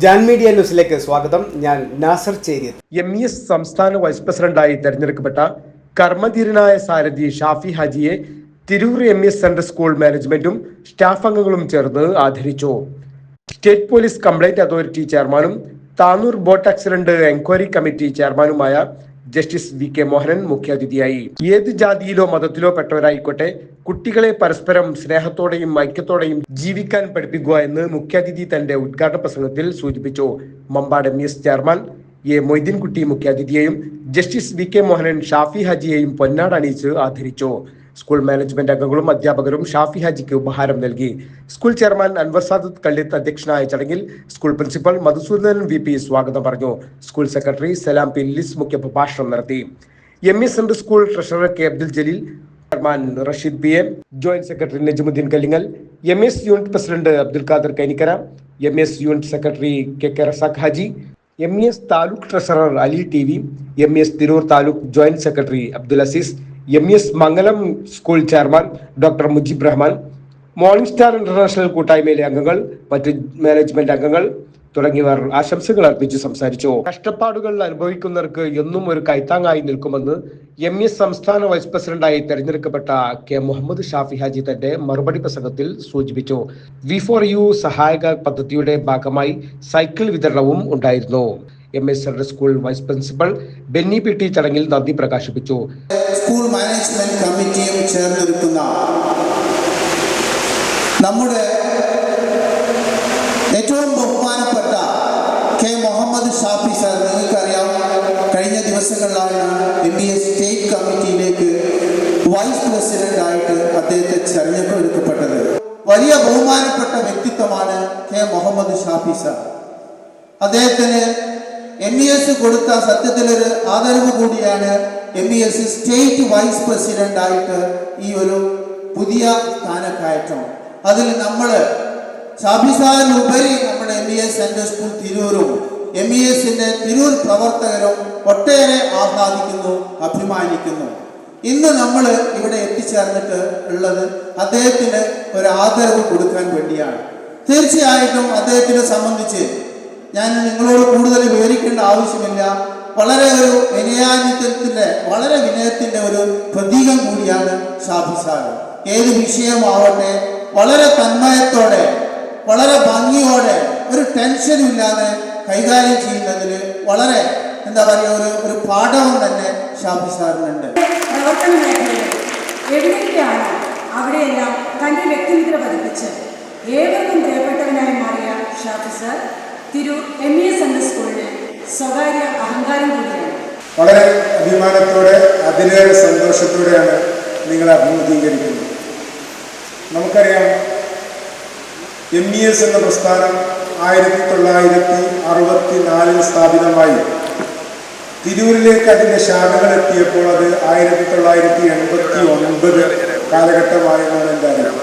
Jan media ന്യൂസിലേക്ക് സ്വാഗതം. ഞാൻ നാസർ ചേരിയത്. MES സംസ്ഥാന വൈസ് പ്രസിഡന്റായി തെരഞ്ഞെടുക്കപ്പെട്ട കർമ്മധീരനായ സാരഥി ഷാഫി ഹാജിയെ തിരൂർ MES സെൻട്രൽ സ്കൂൾ മാനേജ്മെന്റും സ്റ്റാഫ് അംഗങ്ങളും ചേർന്ന് ആദരിച്ചു. സ്റ്റേറ്റ് പോലീസ് കംപ്ലൈന്റ് അതോറിറ്റി ചെയർമാനും Tanur boat accident enquiry committee ചെയർമാനുമായ ജസ്റ്റിസ് VK മോഹനൻ മുഖ്യാതിഥിയായി. ഏത് ജാതിയിലോ മതത്തിലോ പെട്ടവരായിക്കോട്ടെ, കുട്ടികളെ പരസ്പരം സ്നേഹത്തോടെയും ഐക്യത്തോടെയും ജീവിക്കാൻ പഠിപ്പിക്കുക എന്ന് മുഖ്യാതിഥി തന്റെ ഉദ്ഘാടന പ്രസംഗത്തിൽ സൂചിപ്പിച്ചു. Mampad MES chairman A. Moideenkutty മുഖ്യാതിഥിയെയും ജസ്റ്റിസ് VK മോഹനൻ ഷാഫി ഹാജിയെയും പൊന്നാട അണിയിച്ച് ആദരിച്ചു. സ്കൂൾ മാനേജ്മെന്റ് അംഗങ്ങളും അധ്യാപകരും ഷാഫി ഹാജിക്ക് ഉപഹാരം നൽകി. സ്കൂൾ ചെയർമാൻ അൻവർ സാദത്ത് കള്ളിത്ത് അധ്യക്ഷനായ ചടങ്ങിൽ സ്കൂൾ പ്രിൻസിപ്പൽ മധുസൂദനൻ VP സ്വാഗതം പറഞ്ഞു. School secretary Salam P. ലിസ് മുഖ്യപ്രഭാഷണം നടത്തി. MES central school treasurer K. Abdul Jaleel, chairman Rasheed PA, joint secretary Najamuddeen Kallingal, MES unit president Abdul Khader Kainikkara, MES unit secretary KK Razak Haji, MES taluk treasurer Ali TV, MES Tirur taluk joint secretary Abdul Azeez, MES Mangalam school chairman doctor Mujeeb Rahman, morning star international കൂട്ടായ്മയിലെ അംഗങ്ങൾ, മറ്റ് management അംഗങ്ങൾ തുടങ്ങിയവർ ആശംസകൾ അർപ്പിച്ച് സംസാരിച്ചു. കഷ്ടപ്പാടുകൾ അനുഭവിക്കുന്നവർക്ക് എന്നും ഒരു കൈത്താങ്ങായി നിൽക്കുമെന്ന് MES സംസ്ഥാന വൈസ് പ്രസിഡന്റായി തെരഞ്ഞെടുക്കപ്പെട്ട K. മുഹമ്മദ് ഷാഫി ഹാജി തന്റെ മറുപടി പ്രസംഗത്തിൽ സൂചിപ്പിച്ചു. V4U സഹായക പദ്ധതിയുടെ ഭാഗമായി സൈക്കിൾ വിതരണവും ഉണ്ടായിരുന്നു. MES central school vice principal Benny PT ചടങ്ങിൽ നന്ദി പ്രകാശിപ്പിച്ചു. സ്കൂൾ മാനേജ്മെന്റ് കമ്മിറ്റിയും ചേർന്നൊരുക്കുന്ന നമ്മുടെ ഏറ്റവും ബഹുമാനപ്പെട്ട K. മുഹമ്മദ് ഷാഫി സാർ, നിങ്ങൾക്കറിയാം, കഴിഞ്ഞ ദിവസങ്ങളിലാണ് MES സ്റ്റേറ്റ് കമ്മിറ്റിയിലേക്ക് വൈസ് പ്രസിഡന്റായിട്ട് അദ്ദേഹത്തെ തെരഞ്ഞെടുക്കപ്പെട്ടത്. വലിയ ബഹുമാനപ്പെട്ട വ്യക്തിത്വമാണ് K. മുഹമ്മദ് ഷാഫി സാർ. അദ്ദേഹത്തിന് MES കൊടുത്ത സത്യത്തിലൊരു ആദരവ് കൂടിയാണ് MES സ്റ്റേറ്റ് വൈസ് പ്രസിഡന്റ് ആയിട്ട് ഈ ഒരു പുതിയ സ്ഥാനക്കയറ്റം. അതിൽ നമ്മൾ ഷാഫി സാറിനുപരി നമ്മുടെ MES സെൻട്രൽ സ്കൂൾ തിരൂരും MESന്റെ തിരൂർ പ്രവർത്തകരും ഒട്ടേറെ ആഹ്ലാദിക്കുന്നു, അഭിമാനിക്കുന്നു. ഇന്ന് നമ്മൾ ഇവിടെ എത്തിച്ചേർന്നിട്ട് ഉള്ളത് അദ്ദേഹത്തിന് ഒരു ആദരവ് കൊടുക്കാൻ വേണ്ടിയാണ്. തീർച്ചയായിട്ടും അദ്ദേഹത്തിനെ സംബന്ധിച്ച് ഞാൻ നിങ്ങളോട് കൂടുതൽ വിവരിക്കേണ്ട ആവശ്യമില്ല. വളരെ ഒരു വളരെ വിനയത്തിന്റെ ഒരു പ്രതീകം കൂടിയാണ് ഷാഫി സാർ. ഏത് വിഷയമാവട്ടെ വളരെ തന്മയത്തോടെ, വളരെ ഭംഗിയോടെ, ഒരു ടെൻഷനും ഇല്ലാതെ കൈകാര്യം ചെയ്യുന്നതിൽ വളരെ ഒരു പാഠവും തന്നെ ഷാഫി സാറിനുണ്ട്. പ്രവർത്തന മേഖലയിൽ എവിടെയൊക്കെയാണ് അവിടെയെല്ലാം തൻ്റെ വ്യക്തിമുദ്ര പതിപ്പിച്ച് ഏവർക്കും പ്രിയപ്പെട്ടവനായി മാറിയ Shafi sir Tirur MES central സ്കൂളിന് സ്വകാര്യ അഹങ്കാരം കൂടിയാണ്. വളരെ അഭിമാനത്തോടെ, അതിലേറെ സന്തോഷത്തോടെയാണ് നിങ്ങളെ അഭിമുഖീകരിക്കുന്നത്. നമുക്കറിയാം, MES എന്ന പ്രസ്ഥാനം 1964 സ്ഥാപിതമായി തിരൂരിലേക്ക് അതിൻ്റെ ശാഖകൾ എത്തിയപ്പോൾ അത് 1989 കാലഘട്ടമായെന്നാണ് എൻ്റെ അറിവ്.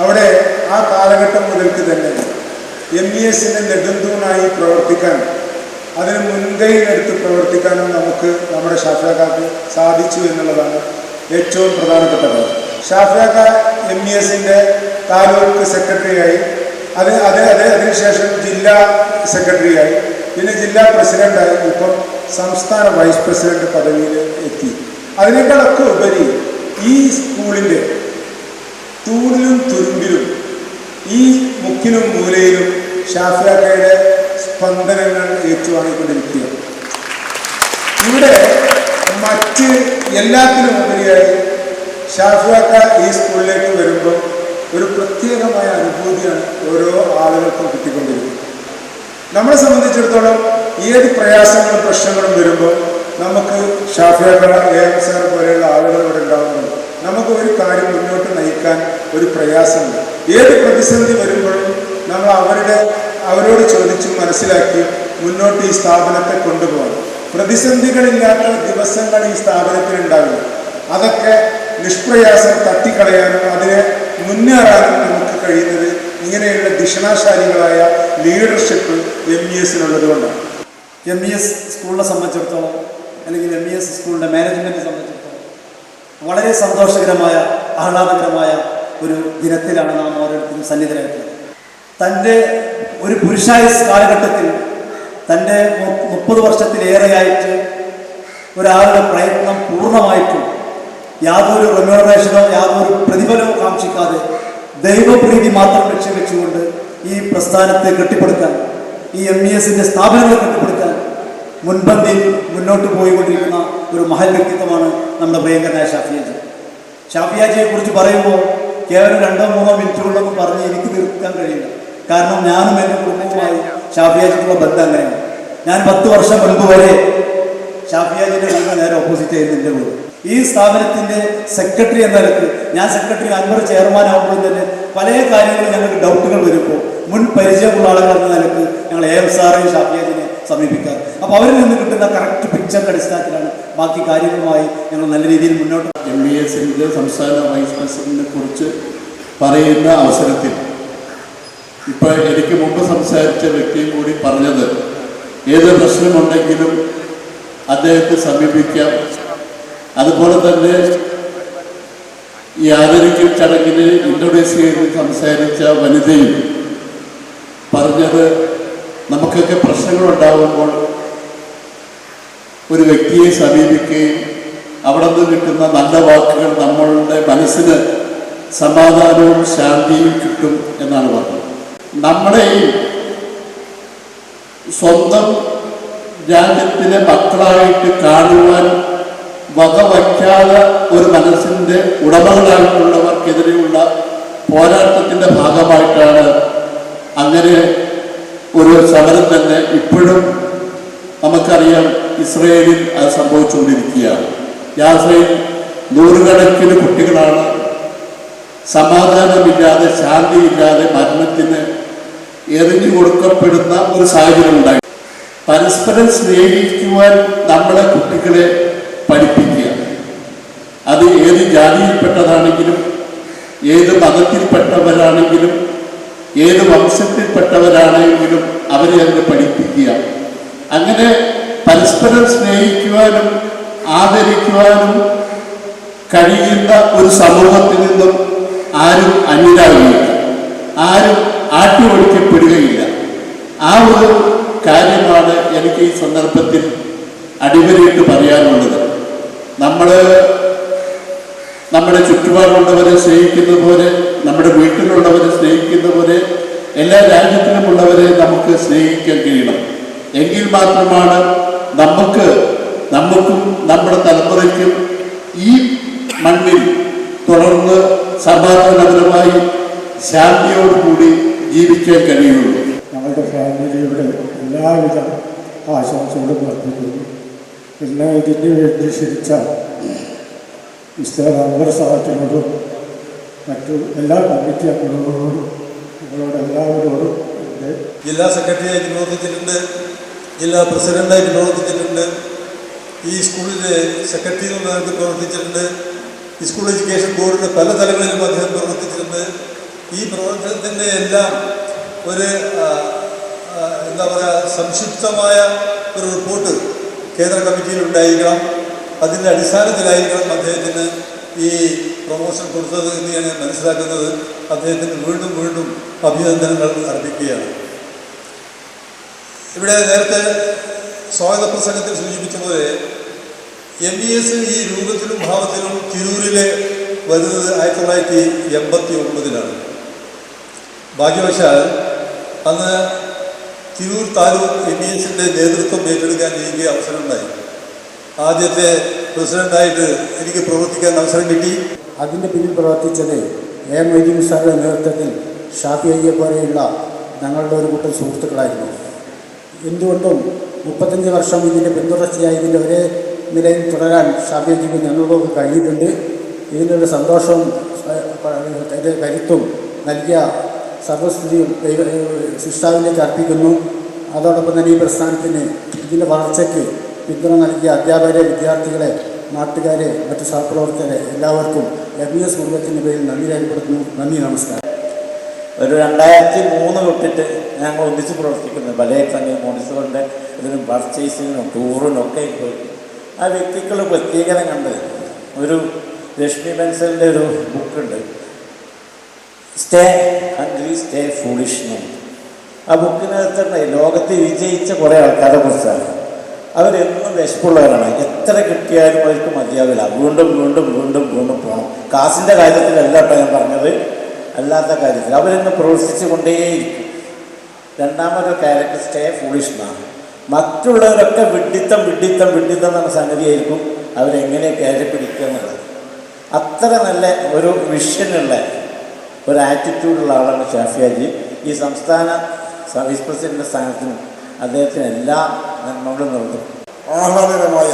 അവിടെ ആ കാലഘട്ടം മുതൽക്ക് തന്നെ MESനെ നെടുന്തൂണായി പ്രവർത്തിക്കാൻ, അതിന് മുൻകൈയിലെടുത്ത് പ്രവർത്തിക്കാനും നമുക്ക് നമ്മുടെ ഷാഫിയാക്കാക്ക് സാധിച്ചു എന്നുള്ളതാണ് ഏറ്റവും പ്രധാനപ്പെട്ടത്. ഷാഫിയാക്ക MESന്റെ താലൂക്ക് സെക്രട്ടറിയായി, അതിനുശേഷം ജില്ലാ സെക്രട്ടറിയായി, പിന്നെ ജില്ലാ പ്രസിഡന്റായി, ഇപ്പം സംസ്ഥാന വൈസ് പ്രസിഡന്റ് പദവിയിൽ എത്തി. അതിനേക്കാളൊക്കെ ഉപരി ഈ സ്കൂളിൻ്റെ തൂണിലും തുരുമ്പിലും, ഈ മുക്കിലും മൂലയിലും ഷാഫിയാക്കയുടെ സ്പന്ദനങ്ങൾ ഏറ്റുവാങ്ങിക്കൊണ്ടിരിക്കുക. ഇവിടെ മറ്റ് എല്ലാത്തിനും ഉപരിയായി ഷാഫിയാക്ക ഈ സ്കൂളിലേക്ക് വരുമ്പോൾ ഒരു പ്രത്യേകമായ അനുഭൂതിയാണ് ഓരോ ആളുകൾക്കും കിട്ടിക്കൊണ്ടിരിക്കുന്നത്. നമ്മളെ സംബന്ധിച്ചിടത്തോളം ഏത് പ്രയാസങ്ങളും പ്രശ്നങ്ങളും വരുമ്പോൾ നമുക്ക് ഷാഫിയാക്ക AM സാർ പോലെയുള്ള ആളുകൾ ഇവിടെ ഉണ്ടാകുമ്പോൾ നമുക്ക് ഒരു കാര്യം മുന്നോട്ട് നയിക്കാൻ ഒരു പ്രയാസമുണ്ട്. ഏത് പ്രതിസന്ധി വരുമ്പോഴും നമ്മൾ അവരോട് ചോദിച്ചും മനസ്സിലാക്കി മുന്നോട്ട് ഈ സ്ഥാപനത്തെ കൊണ്ടുപോകണം. പ്രതിസന്ധികളില്ലാത്ത ദിവസങ്ങൾ ഈ സ്ഥാപനത്തിൽ ഉണ്ടാവില്ല. അതൊക്കെ നിഷ്പ്രയാസം തട്ടിക്കളയാനും അതിനെ മുന്നേറാനും നമുക്ക് കഴിയുന്നത് ഇങ്ങനെയുള്ള ദിഷണാശാലികളായ ലീഡർഷിപ്പ് MESനുള്ളത് കൊണ്ടാണ്. MES സ്കൂളിനെ സംബന്ധിച്ചിടത്തോളം, അല്ലെങ്കിൽ MES സ്കൂളിൻ്റെ മാനേജ്മെൻറ്റിനെ സംബന്ധിച്ചിടത്തോളം വളരെ സന്തോഷകരമായ, ആഹ്ലാദകരമായ ഒരു ദിനത്തിലാണ് നാം ഓരോരുത്തരും സന്നിധരായിട്ടുള്ളത്. തൻ്റെ ഒരു പുരുഷായുസ് കാലഘട്ടത്തിൽ തൻ്റെ 30 വർഷത്തിലേറെയായിട്ട് ഒരാളുടെ പ്രയത്നം പൂർണ്ണമായിട്ടും യാതൊരു റെമ്യൂണറേഷനോ യാതൊരു പ്രതിഫലമോ കാക്ഷിക്കാതെ ദൈവപ്രീതി മാത്രം ലക്ഷ്യം വെച്ചുകൊണ്ട് ഈ പ്രസ്ഥാനത്തെ കെട്ടിപ്പടുക്കാൻ, ഈ MESന്റെ സ്ഥാപനങ്ങളെ കെട്ടിപ്പടുക്കാൻ മുൻപന്തിയിൽ മുന്നോട്ട് പോയിക്കൊണ്ടിരിക്കുന്ന ഒരു മഹൽ വ്യക്തിത്വമാണ് നമ്മുടെ പ്രിയങ്കരനായ ഷാഫി ഹാജിയെ കുറിച്ച് പറയുമ്പോൾ കേവലം 2-3 മിനിറ്റ് കൊണ്ടൊന്നും പറഞ്ഞ് എനിക്ക് തീർക്കാൻ കഴിയില്ല. കാരണം ഞാനും എൻ്റെ കുടുംബവുമായി ഷാഫി ഹാജിക്കുള്ള ബന്ധം അങ്ങനെയാണ്. ഞാൻ 10 വർഷം മുൻപ് വരെ ഷാഫി ഹാജിൻ്റെ വീട് നേരെ ഓപ്പോസിറ്റ് ആയിരുന്നു എൻ്റെ വീട്. ഈ സ്ഥാപനത്തിൻ്റെ സെക്രട്ടറി എന്ന നിലക്ക് ഞാൻ സെക്രട്ടറി അൻവർ ചെയർമാൻ ആകുമ്പോൾ തന്നെ പല കാര്യങ്ങളും ഞങ്ങൾക്ക് ഡൗട്ടുകൾ വരുമ്പോൾ മുൻ പരിചയമുള്ള ആളുകൾ എന്ന നിലക്ക് ഞങ്ങൾ AM സാറേയും ഷാഫി ഹാജിനെ സമീപിക്കാറ്. അപ്പോൾ അവരിൽ നിന്ന് കിട്ടുന്ന കറക്റ്റ് പിക്ചറിൻ്റെ അടിസ്ഥാനത്തിലാണ് ബാക്കി കാര്യങ്ങളുമായി ഞങ്ങൾ നല്ല രീതിയിൽ മുന്നോട്ട്. MESന്റെ സംസ്ഥാന വൈസ് പ്രസിഡന്റിനെ കുറിച്ച് പറയുന്ന അവസരത്തിൽ ഇപ്പോൾ എനിക്ക് മുമ്പ് സംസാരിച്ച വ്യക്തിയും കൂടി പറഞ്ഞത് ഏത് പ്രശ്നമുണ്ടെങ്കിലും അദ്ദേഹത്തെ സമീപിക്കാം. അതുപോലെ തന്നെ ഈ ആദരിക്കൽ ചടങ്ങിന് ഇൻട്രൊഡ്യൂസ് ചെയ്ത് സംസാരിച്ച വനിതയും പറഞ്ഞത് നമുക്കൊക്കെ പ്രശ്നങ്ങളുണ്ടാകുമ്പോൾ ഒരു വ്യക്തിയെ സമീപിക്കുകയും അവിടെ നിന്ന് കിട്ടുന്ന നല്ല വാക്കുകൾ നമ്മളുടെ മനസ്സിന് സമാധാനവും ശാന്തിയും കിട്ടും എന്നാണ് പറഞ്ഞത്. നമ്മളെ സ്വന്തം രാജ്യത്തിലെ മക്കളായിട്ട് കാണുവാൻ വകവയ്ക്കാതെ ഒരു മനസ്സിൻ്റെ ഉടമകളായിട്ടുള്ളവർക്കെതിരെയുള്ള പോരാട്ടത്തിൻ്റെ ഭാഗമായിട്ടാണ് അങ്ങനെ ഒരു സമരം തന്നെ ഇപ്പോഴും നമുക്കറിയാം. ഇസ്രയേലിൽ അത് സംഭവിച്ചുകൊണ്ടിരിക്കുകയാണ്. യാത്രയിൽ നൂറുകണക്കിന് കുട്ടികളാണ് സമാധാനമില്ലാതെ ശാന്തിയില്ലാതെ മരണത്തിന് എറിഞ്ഞു കൊടുക്കപ്പെടുന്ന ഒരു സാഹചര്യം ഉണ്ടായി. പരസ്പരം സ്നേഹിക്കുവാൻ നമ്മളെ കുട്ടികളെ പഠിപ്പിക്കുക. അത് ഏത് ജാതിയിൽപ്പെട്ടതാണെങ്കിലും ഏത് മതത്തിൽപ്പെട്ടവരാണെങ്കിലും ഏത് വംശത്തിൽപ്പെട്ടവരാണെങ്കിലും അവരെ അതിനെ പഠിപ്പിക്കുക. അങ്ങനെ പരസ്പരം സ്നേഹിക്കുവാനും ആദരിക്കുവാനും കഴിയുന്ന ഒരു സമൂഹത്തിൽ നിന്നും ആരും അന്യരാകുകയില്ല, ആരും ആട്ടിയൊഴിക്കപ്പെടുകയില്ല. ആ ഒരു കാര്യമാണ് എനിക്ക് ഈ സന്ദർഭത്തിൽ അടിവരയിട്ട് പറയാനുള്ളത്. നമ്മുടെ ചുറ്റുപാടുള്ളവരെ സ്നേഹിക്കുന്ന പോലെ, നമ്മുടെ വീട്ടിലുള്ളവരെ സ്നേഹിക്കുന്ന പോലെ എല്ലാ രാജ്യത്തിലുമുള്ളവരെ നമുക്ക് സ്നേഹിക്കാൻ കഴിയണം. എങ്കിൽ മാത്രമാണ് നമുക്കും നമ്മുടെ തലമുറയ്ക്കും ഈ മണ്ണിൽ തുടർന്ന് സമാധാനപരമായി ശാന്തിയോടുകൂടി ജീവിക്കാൻ കഴിയുള്ളൂ. ഞങ്ങളുടെ ഫാമിലിയുടെ എല്ലാവിധ ആശംസകളും അർപ്പിക്കുന്നു. പിന്നെ ഇതിന് വേണ്ടി ക്ഷണിച്ച മിസ്റ്റർ അൻവർ സാഹിബിനോടും മറ്റു എല്ലാ കമ്മിറ്റി അംഗങ്ങളോടും നിങ്ങളോട് എല്ലാവരോടും ജില്ലാ സെക്രട്ടറിയായിട്ട് പ്രവർത്തിച്ചിട്ടുണ്ട്, ജില്ലാ പ്രസിഡൻ്റായിട്ട് പ്രവർത്തിച്ചിട്ടുണ്ട്, ഈ സ്കൂളിലെ സെക്രട്ടറി എന്നുള്ള നിലക്ക് പ്രവർത്തിച്ചിട്ടുണ്ട്, ഈ സ്കൂൾ എഡ്യൂക്കേഷൻ ബോർഡിൻ്റെ പല തലങ്ങളിലും അദ്ദേഹം പ്രവർത്തിച്ചിട്ടുണ്ട്. ഈ പ്രവർത്തനത്തിൻ്റെ എല്ലാം ഒരു എന്താ പറയുക സംക്ഷിപ്തമായ ഒരു റിപ്പോർട്ട് കേന്ദ്ര കമ്മിറ്റിയിൽ ഉണ്ടായിരിക്കണം. അതിൻ്റെ അടിസ്ഥാനത്തിലായിരിക്കണം അദ്ദേഹത്തിന് ഈ പ്രൊമോഷൻ കൊടുത്തത് എന്ന് ഞാൻ മനസ്സിലാക്കുന്നത്. അദ്ദേഹത്തിന് വീണ്ടും വീണ്ടും അഭിനന്ദനങ്ങൾ അർപ്പിക്കുകയാണ്. ഇവിടെ നേരത്തെ സ്വാഗത പ്രസംഗത്തിൽ സൂചിപ്പിച്ച പോലെ MES ഈ രൂപത്തിലും ഭാവത്തിലും തിരൂരിലെ വരുന്നത് 1989 ഭാഗ്യവശാൽ അന്ന് തിരൂർ താലൂക്ക് MESന്റെ നേതൃത്വം ഏറ്റെടുക്കാൻ എനിക്ക് അവസരമുണ്ടായി. ആദ്യത്തെ പ്രസിഡൻ്റായിട്ട് എനിക്ക് പ്രവർത്തിക്കാൻ അവസരം കിട്ടി. അതിൻ്റെ പിന്നിൽ പ്രവർത്തിച്ചത് AM മൊയ്തീൻ സാറിൻ്റെ നേതൃത്വത്തിൽ ഷാഫി ഹാജിയെ പോലെയുള്ള ഞങ്ങളുടെ ഒരു കൂട്ടം സുഹൃത്തുക്കളായിരുന്നു. എന്തുകൊണ്ടും 35 വർഷം ഇതിൻ്റെ പിന്തുടർച്ചയായി ഇതിൻ്റെ ഒരേ നിലയിൽ തുടരാൻ ഷാഫി ഹാജിക്ക് ഞങ്ങൾക്കൊക്കെ കഴിഞ്ഞിട്ടുണ്ട്. ഇതിനൊരു സന്തോഷവും കരുത്തും നൽകിയ സർവസ്ഥിതിയും ശിഷ്ടാവിലേക്ക് അർപ്പിക്കുന്നു. അതോടൊപ്പം തന്നെ ഈ പ്രസ്ഥാനത്തിന് ഇതിൻ്റെ വളർച്ചയ്ക്ക് പിന്തുണ നൽകിയ അധ്യാപകരെ, വിദ്യാർത്ഥികളെ, നാട്ടുകാരെ, മറ്റ് സഹപ്രവർത്തകരെ എല്ലാവർക്കും MES കുടുംബത്തിൻ്റെ പേരിൽ നന്ദി രേഖപ്പെടുത്തുന്നു. നന്ദി, നമസ്കാരം. ഒരു 2003 തൊട്ടിട്ട് ഞങ്ങൾ ഒന്നിച്ച് പ്രവർത്തിക്കുന്നു. പല സംഘം മോണിസറുകളുടെ ഇതിനും പർച്ചേസിങ്ങിനും ടൂറിനും ഒക്കെ പോയി. ആ വ്യക്തികൾ പ്രത്യേകത കണ്ട് ഒരു ലക്ഷ്മി ബെൻസലിൻ്റെ ഒരു ബുക്കുണ്ട്, സ്റ്റേ ഹംഗ്രി സ്റ്റേ ഫൂളിഷ്. ആ ബുക്കിനകത്തുണ്ട് ലോകത്ത് വിജയിച്ച കുറേ ആൾക്കാരെ കുറിച്ചാണ്. അവരെന്നും വിശപ്പുള്ളവരാണ്. എത്ര കിട്ടിയാലും അവർക്ക് മതിയാവില്ല. വീണ്ടും വീണ്ടും വീണ്ടും വീണ്ടും പോകണം. കാശിൻ്റെ കാര്യത്തിലല്ല കേട്ടോ ഞാൻ പറഞ്ഞത്, അല്ലാത്ത കാര്യത്തിൽ അവരെന്ന് പ്രവർത്തിച്ചു കൊണ്ടേയിരിക്കും. രണ്ടാമതൊരു ക്യാരക്ടർ സ്റ്റേ ഫൂളിഷ് എന്നാണ്. മറ്റുള്ളവരൊക്കെ വിഡ്ഢിത്തം വിഡ്ഢിത്തം വിഡ്ഢിത്തം എന്ന സംഗതിയായിരിക്കും അവരെങ്ങനെ കയറി പിടിക്കുക എന്നുള്ളത്. അത്ര നല്ല ഒരു വിഷനുള്ള ഒരു ആറ്റിറ്റ്യൂഡുള്ള ആളാണ് ഷാഫി ഹാജി. ഈ സംസ്ഥാന വൈസ് പ്രസിഡന്റ് സ്ഥാനത്തിനും അദ്ദേഹത്തിന് എല്ലാ നന്മകളും നൽകും. ആഹ്ലാദകരമായ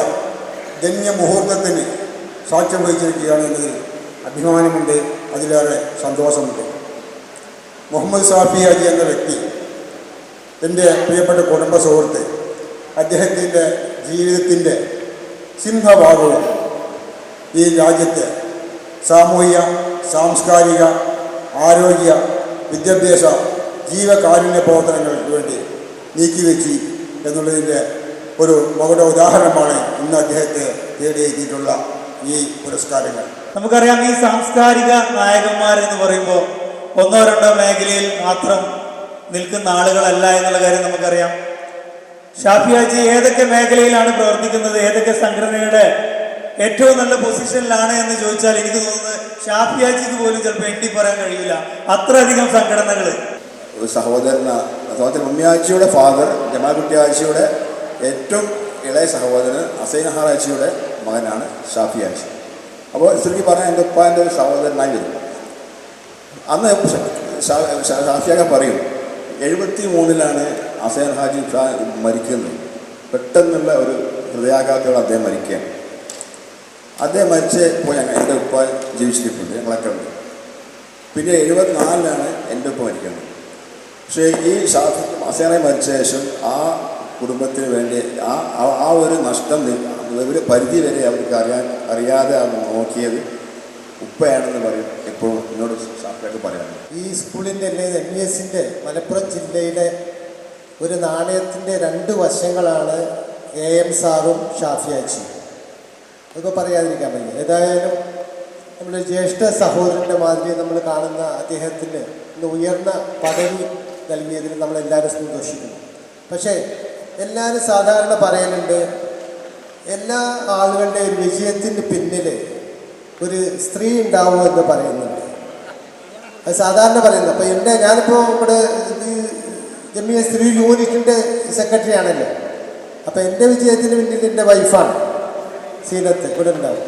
ധന്യമുഹൂർത്തത്തിന് സാക്ഷ്യം വഹിച്ചിരിക്കുകയാണ് എന്നതിൽ അഭിമാനമുണ്ട്, അതിലേറെ സന്തോഷമുണ്ട്. മുഹമ്മദ് ഷാഫി ഹാജി എന്ന വ്യക്തി എൻ്റെ പ്രിയപ്പെട്ട കുടുംബ സുഹൃത്ത്, അദ്ദേഹത്തിൻ്റെ ജീവിതത്തിൻ്റെ സിംഹഭാഗവും ഈ രാജ്യത്തെ സാമൂഹിക, സാംസ്കാരിക, ആരോഗ്യ, വിദ്യാഭ്യാസ, ജീവകാരുണ്യ പ്രവർത്തനങ്ങൾക്ക് വേണ്ടി നീക്കിവെച്ച് എന്നുള്ളതിൻ്റെ ഒരു മകുട ഉദാഹരണമാണ് ഇന്ന് അദ്ദേഹത്തെ തേടിയെത്തിയിട്ടുള്ള ഈ പുരസ്കാരങ്ങൾ. നമുക്കറിയാം, ഈ സാംസ്കാരിക നായകന്മാരെന്ന് പറയുമ്പോൾ ഒന്നോ രണ്ടോ മേഖലയിൽ മാത്രം നിൽക്കുന്ന ആളുകളല്ല എന്നുള്ള കാര്യം നമുക്കറിയാം. ഷാഫി ഹാജി ഏതൊക്കെ മേഖലയിലാണ് പ്രവർത്തിക്കുന്നത്, ഏതൊക്കെ സംഘടനയുടെ ഏറ്റവും നല്ല പൊസിഷനിലാണ് എന്ന് ചോദിച്ചാൽ എനിക്ക് തോന്നുന്നത് ഷാഫി ഹാജിക്ക് പോലും ചിലപ്പോൾ എണ്ണി പറയാൻ കഴിയില്ല, അത്രയധികം സംഘടനകൾ. ഒരു സഹോദരൻ ഉമ്മി ഹാജിയുടെ ഫാദർ ജമാൽകുട്ടി ഹാജിയുടെ ഏറ്റവും ഇളയ സഹോദരൻ ഹസൈൻ നഹാർ ഹാജിയുടെ മകനാണ് ഷാഫി ഹാജി. അപ്പോൾ ശരിക്കും പറഞ്ഞാൽ എൻ്റെ ഉപ്പാൻ്റെ ഒരു സഹോദരനായി വരും. അന്ന് ഷാഫിയാക്ക പറയും 73 ഹസൈൻ ഹാജി മരിക്കുന്നത്. പെട്ടെന്നുള്ള ഒരു ഹൃദയാഘാതത്തോടെ അദ്ദേഹം മരിക്കുകയാണ്. അദ്ദേഹം മരിച്ച് ഇപ്പോൾ എൻ്റെ ഉപ്പ ജീവിച്ചിരിപ്പുണ്ട്, ഞങ്ങളൊക്കെ ഉണ്ട്. പിന്നെ 74 എൻ്റെ ഉപ്പ മരിക്കുന്നത്. പക്ഷേ ഈ ഹസൈനെ മരിച്ച ശേഷം ആ കുടുംബത്തിന് വേണ്ടി ആ ഒരു നഷ്ടം ഒരു പരിധി വരെ അവർക്ക് അറിയാതെ നോക്കിയത് ഉപ്പയാണെന്ന് പറയും എപ്പോഴും എന്നോട് ഷാഫിയൊക്കെ പറയാറുണ്ട്. ഈ സ്കൂളിൻ്റെ അല്ലെങ്കിൽ MESൻ്റെ മലപ്പുറം ജില്ലയിലെ ഒരു നാണയത്തിൻ്റെ 2 വശങ്ങളാണ് AM സാറും ഷാഫി ഹാജിയും. അതൊക്കെ പറയാതിരിക്കാൻ പറ്റില്ല. ഏതായാലും നമ്മൾ ജ്യേഷ്ഠ സഹോദരൻ്റെ മാതിരി നമ്മൾ കാണുന്ന അദ്ദേഹത്തിന് ഇന്ന് ഉയർന്ന പദവി നൽകിയതിൽ നമ്മളെല്ലാവരും സന്തോഷിക്കുന്നു. പക്ഷേ എല്ലാവരും സാധാരണ പറയലുണ്ട്, എല്ലാ ആളുകളുടെ ഒരു വിജയത്തിൻ്റെ പിന്നിൽ ഒരു സ്ത്രീ ഉണ്ടാവുമെന്ന് പറയുന്നുണ്ട്. അത് സാധാരണ പറയുന്നത്. അപ്പോൾ ഞാനിപ്പോൾ ഇവിടെ MES സ്ത്രീ യൂണിറ്റിൻ്റെ സെക്രട്ടറി ആണല്ലോ. അപ്പോൾ എൻ്റെ വിജയത്തിന് പിന്നിൽ എൻ്റെ വൈഫാണ് സീനത്ത് ഇവിടെ ഉണ്ടാവും.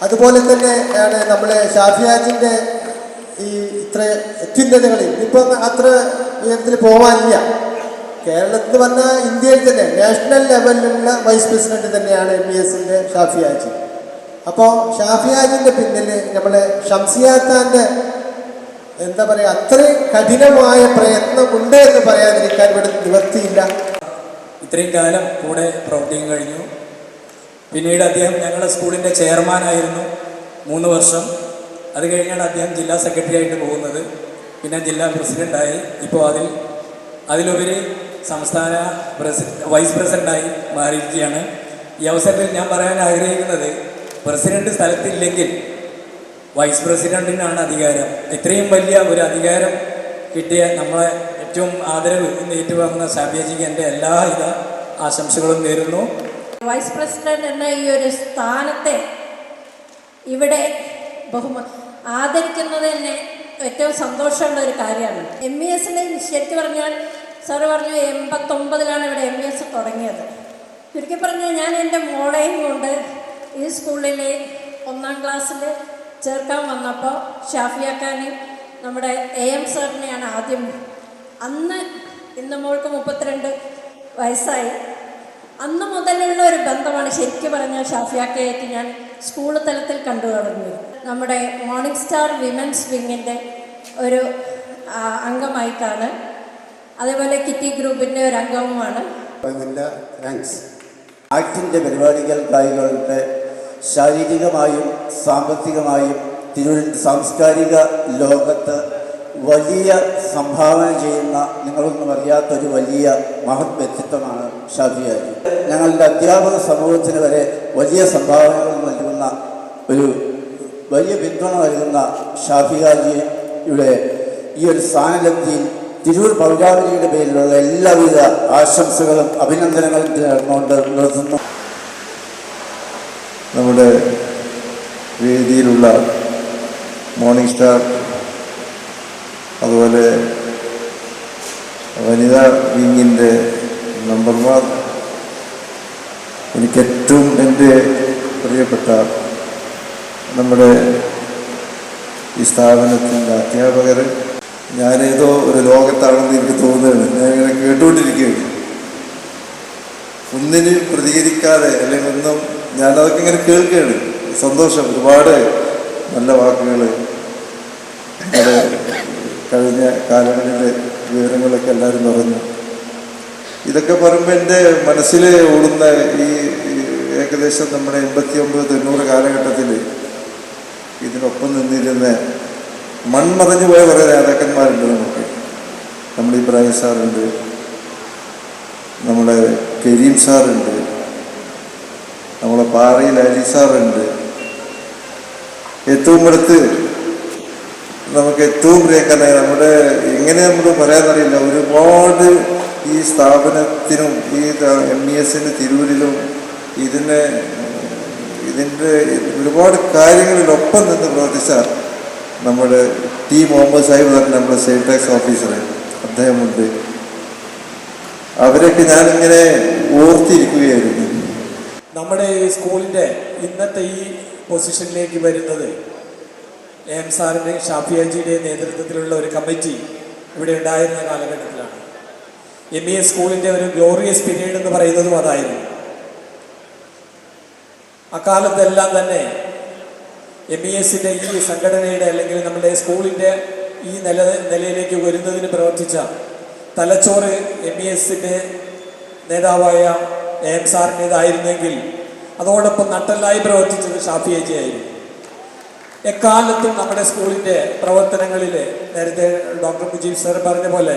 അതുപോലെ തന്നെ ആണ് നമ്മളെ ഷാഫി ഹാജിൻ്റെ ഈ ഇത്ര അത്യുന്നതകളിൽ ഇപ്പം അത്ര ഉയരത്തിൽ പോകാനില്ല. കേരളത്തിൽ പറഞ്ഞാൽ ഇന്ത്യയിൽ തന്നെ നാഷണൽ ലെവലിലുള്ള വൈസ് പ്രസിഡന്റ് തന്നെയാണ് MESൻ്റെ ഷാഫി ഹാജി. അപ്പോൾ ഷാഫി ഹാജിൻ്റെ പിന്നിൽ നമ്മളെ ഷംസിയാത്താൻ്റെ എന്താ പറയുക, അത്രയും കഠിനമായ പ്രയത്നമുണ്ട് എന്ന് പറയാതിരിക്കാൻ ഇവിടെ നിവൃത്തിയില്ല. ഇത്രയും കാലം കൂടെ പ്രവർത്തിക്കാൻ കഴിഞ്ഞു. പിന്നീട് അദ്ദേഹം ഞങ്ങളുടെ സ്കൂളിൻ്റെ ചെയർമാനായിരുന്നു 3 വർഷം. അത് കഴിഞ്ഞാണ് അദ്ദേഹം ജില്ലാ സെക്രട്ടറി ആയിട്ട് പോകുന്നത്. പിന്നെ ജില്ലാ പ്രസിഡൻ്റായി. ഇപ്പോൾ അതിലുപരി സംസ്ഥാന വൈസ് പ്രസിഡൻ്റായി മാറിയിരിക്കുകയാണ്. ഈ അവസരത്തിൽ ഞാൻ പറയാൻ ആഗ്രഹിക്കുന്നത്, പ്രസിഡന്റ് സ്ഥലത്തില്ലെങ്കിൽ വൈസ് പ്രസിഡന്റിനാണ് അധികാരം. ഇത്രയും വലിയ ഒരു അധികാരം കിട്ടിയ നമ്മളെ ഏറ്റവും ആദരവ് ഇന്ന് ഏറ്റുവാങ്ങുന്ന ഷാഫി ഹാജിക്ക് എൻ്റെ എല്ലാവിധ ആശംസകളും നേരുന്നു. വൈസ് പ്രസിഡന്റ് എന്ന ഈ ഒരു സ്ഥാനത്തെ ഇവിടെ ആദരിക്കുന്നത് തന്നെ ഏറ്റവും സന്തോഷമുള്ള ഒരു കാര്യമാണ്. MESൻ്റെ ശരിക്കും പറഞ്ഞാൽ സാറ് പറഞ്ഞു 89 ഇവിടെ MES തുടങ്ങിയത്. ചുരുക്കി പറഞ്ഞാൽ ഞാൻ എൻ്റെ മോളെയും കൊണ്ട് ഈ സ്കൂളിൽ 1ാം ക്ലാസ്സിൽ ചേർക്കാൻ വന്നപ്പോൾ ഷാഫിയാക്കാനെയും നമ്മുടെ AM സാറിനെയാണ് ആദ്യം. അന്ന് ഇന്ന് മോൾക്ക് 32 വയസ്സായി. അന്ന് മുതലുള്ള ഒരു ബന്ധമാണ് ശരിക്കും പറഞ്ഞാൽ ഷാഫിയാക്കയായിട്ട് ഞാൻ സ്കൂൾ തലത്തിൽ കണ്ടു തുടങ്ങിയത്. നമ്മുടെ മോർണിംഗ് സ്റ്റാർ വിമൻസ് വിങ്ങിൻ്റെ ഒരു അംഗമായിട്ടാണ്. അതേപോലെ കിറ്റി ഗ്രൂപ്പിൻ്റെ ഒരു അംഗവുമാണ്. താങ്ക്സ്. ആക്ടിൻ്റെ പരിപാടികൾക്കായികളുടെ ശാരീരികമായും സാമ്പത്തികമായും സാംസ്കാരിക ലോകത്ത് വലിയ സംഭാവന ചെയ്യുന്ന നിങ്ങളൊന്നും അറിയാത്തൊരു വലിയ മഹത് വ്യക്തിത്വമാണ് ഷാഫി ഹാജി. ഞങ്ങളുടെ അധ്യാപക സമൂഹത്തിന് വരെ വലിയ സംഭാവനകൾ നൽകുന്ന ഒരു വലിയ പിന്തുണ നൽകുന്ന ഷാഫി ഹാജിയുടെ ഈ ഒരു സ്ഥാനലബ്ധിയിൽ തിരൂർ പൗരാവലിയുടെ പേരിലുള്ള എല്ലാവിധ ആശംസകളും അഭിനന്ദനങ്ങളും ചേർന്നുകൊണ്ട് നിർത്തുന്നു. നമ്മുടെ വേദിയിലുള്ള മോർണിംഗ് സ്റ്റാർ, അതുപോലെ വനിതാ വിങ്ങിൻ്റെ മെമ്പർമാർ, എനിക്കേറ്റവും എൻ്റെ പ്രിയപ്പെട്ട നമ്മുടെ ഈ സ്ഥാപനത്തിൻ്റെ അധ്യാപകർ, ഞാനേതോ ഒരു ലോകത്താണെന്ന് എനിക്ക് തോന്നുകയാണ്. ഞാനിങ്ങനെ കേട്ടുകൊണ്ടിരിക്കുകയാണ്. ഒന്നിന് പ്രതികരിക്കാതെ അല്ലെങ്കിൽ ഒന്നും, ഞാനതൊക്കെ ഇങ്ങനെ കേൾക്കുകയാണ്. സന്തോഷം. ഒരുപാട് നല്ല വാക്കുകൾ നമ്മുടെ കഴിഞ്ഞ കാലങ്ങളിലെ വിവരങ്ങളൊക്കെ എല്ലാവരും പറഞ്ഞു. ഇതൊക്കെ പറയുമ്പോൾ എൻ്റെ മനസ്സിൽ ഓടുന്ന ഈ ഏകദേശം നമ്മുടെ 89-90 കാലഘട്ടത്തിൽ ഇതിനൊപ്പം നിന്നിരുന്ന മൺമറഞ്ഞു പോയ കുറേ നേതാക്കന്മാരുണ്ട് നമുക്ക്. നമ്മുടെ ഇബ്രാഹിം സാറുണ്ട്, നമ്മുടെ കരീം സാറുണ്ട്, നമ്മളെ പാറയിൽ അലി സാറുണ്ട്. ഏറ്റവും അടുത്ത് നമുക്ക് ഏറ്റവും പ്രിയങ്കരനായ നമ്മുടെ എങ്ങനെ നമുക്ക് പറയാനറിയില്ല, ഒരുപാട് ഈ സ്ഥാപനത്തിനും ഈ MES തിരൂരിലും ഇതിൻ്റെ ഒരുപാട് കാര്യങ്ങളിലൊപ്പം നിന്ന് പ്രവർത്തിച്ച നമ്മുടെ ടി മുഹമ്മദ് സാഹിബ് തന്നെ, നമ്മുടെ സെയിൽ ടാക്സ് ഓഫീസർ അദ്ദേഹമുണ്ട്. അവരൊക്കെ ഞാനിങ്ങനെ ഓർത്തിരിക്കുകയായിരുന്നു. നമ്മുടെ ഈ സ്കൂളിൻ്റെ ഇന്നത്തെ ഈ പൊസിഷനിലേക്ക് വരുന്നത് AM സാറിൻ്റെയും ഷാഫി ഹാജിയുടെയും നേതൃത്വത്തിലുള്ള ഒരു കമ്മിറ്റി ഇവിടെ ഉണ്ടായിരുന്ന കാലഘട്ടത്തിലാണ്. MES സ്കൂളിൻ്റെ ഒരു ഗ്ലോറിയസ് പീരീഡ് എന്ന് പറയുന്നതും അതായിരുന്നു. അക്കാലത്തെല്ലാം തന്നെ MESൻ്റെ ഈ സംഘടനയുടെ അല്ലെങ്കിൽ നമ്മുടെ സ്കൂളിൻ്റെ ഈ നിലയിലേക്ക് വരുന്നതിന് പ്രവർത്തിച്ച തലച്ചോറ് MESൻ്റെ നേതാവായ AM സാറിൻ്റേതായിരുന്നെങ്കിൽ അതോടൊപ്പം നട്ടെല്ലായി പ്രവർത്തിച്ചത് ഷാഫി ഹാജി ആയിരുന്നു. എക്കാലത്തും നമ്മുടെ സ്കൂളിൻ്റെ പ്രവർത്തനങ്ങളിൽ നേരത്തെ ഡോക്ടർ മുജീബ് സാർ പറഞ്ഞ പോലെ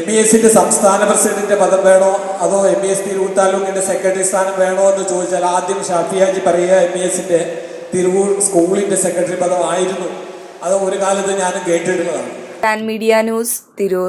MESൻ്റെ സംസ്ഥാന പ്രസിഡന്റിൻ്റെ പദം വേണോ അതോ MES തിരൂർ താലൂക്കിൻ്റെ സെക്രട്ടറി സ്ഥാനം വേണോ എന്ന് ചോദിച്ചാൽ ആദ്യം ഷാഫി ഹാജി പറയുക MESൻ്റെ തിരൂർ സ്കൂളിൻ്റെ സെക്രട്ടറി പദം ആയിരുന്നു. അത് ഒരു കാലത്ത് ഞാനും കേട്ടിട്ടുള്ളതാണ്. Media news, Tirur.